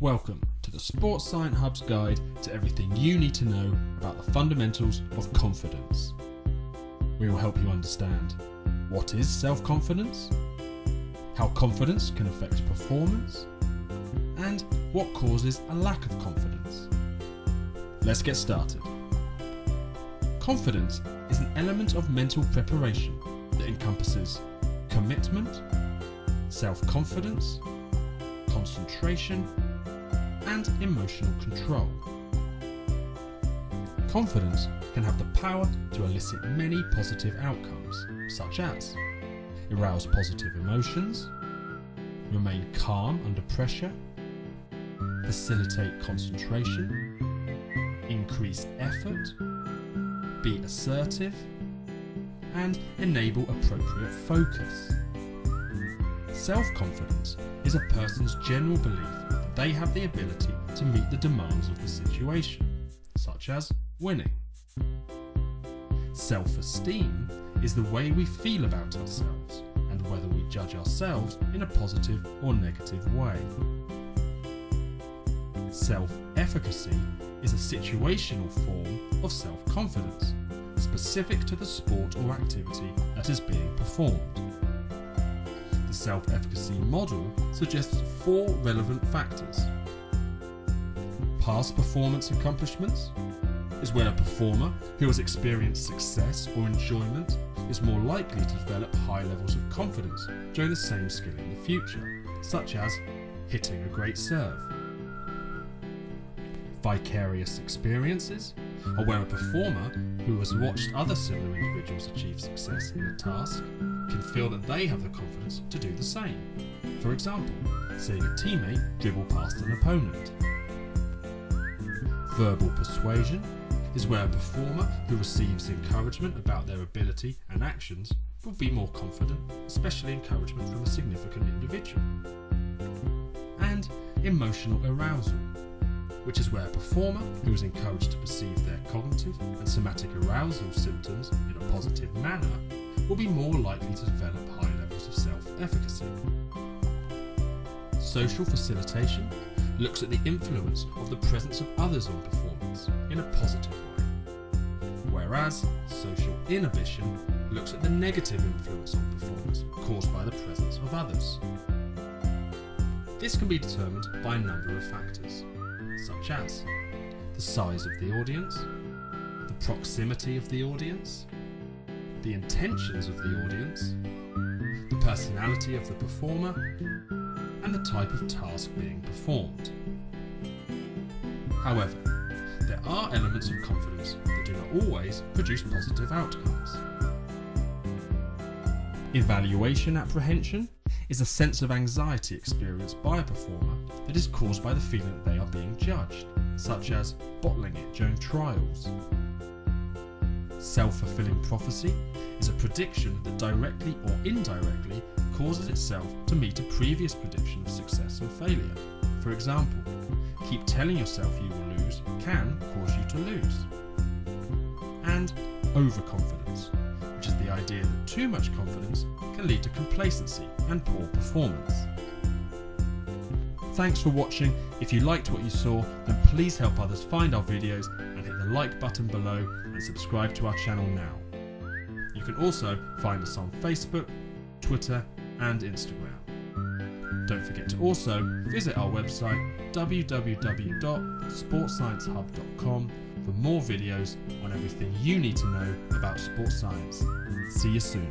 Welcome to the Sports Science Hub's guide to everything you need to know about the fundamentals of confidence. We will help you understand what is self-confidence, how confidence can affect performance, and what causes a lack of confidence. Let's get started. Confidence is an element of mental preparation that encompasses commitment, self-confidence, concentration, and emotional control. Confidence can have the power to elicit many positive outcomes, such as arouse positive emotions, remain calm under pressure, facilitate concentration, increase effort, be assertive, and enable appropriate focus. Self-confidence is a person's general belief that they have the ability to meet the demands of the situation, such as winning. Self-esteem is the way we feel about ourselves and whether we judge ourselves in a positive or negative way. Self-efficacy is a situational form of self-confidence, specific to the sport or activity that is being performed. The self-efficacy model suggests 4 relevant factors. Past performance accomplishments is where a performer who has experienced success or enjoyment is more likely to develop high levels of confidence during the same skill in the future, such as hitting a great serve. Vicarious experiences are where a performer who has watched other similar individuals achieve success in a task can feel that they have the confidence to do the same. For example, seeing a teammate dribble past an opponent. Verbal persuasion is where a performer who receives encouragement about their ability and actions will be more confident, especially encouragement from a significant individual. And emotional arousal, which is where a performer who is encouraged to perceive their cognitive and somatic arousal symptoms in a positive manner will be more likely to develop high levels of self-efficacy. Social facilitation looks at the influence of the presence of others on performance in a positive way, whereas social inhibition looks at the negative influence on performance caused by the presence of others. This can be determined by a number of factors, such as the size of the audience, the proximity of the audience, the intentions of the audience, the personality of the performer, and the type of task being performed. However, there are elements of confidence that do not always produce positive outcomes. Evaluation apprehension is a sense of anxiety experienced by a performer that is caused by the feeling that they are being judged, such as bottling it during trials. Self-fulfilling prophecy is a prediction that directly or indirectly causes itself to meet a previous prediction of success or failure. For example, keep telling yourself you will lose can cause you to lose. And overconfidence, which is the idea that too much confidence can lead to complacency and poor performance. Thanks for watching. If you liked what you saw, then please help others find our videos and hit the like button below and subscribe to our channel now. You can also find us on Facebook, Twitter and Instagram. Don't forget to also visit our website www.sportsciencehub.com for more videos on everything you need to know about sports science. See you soon.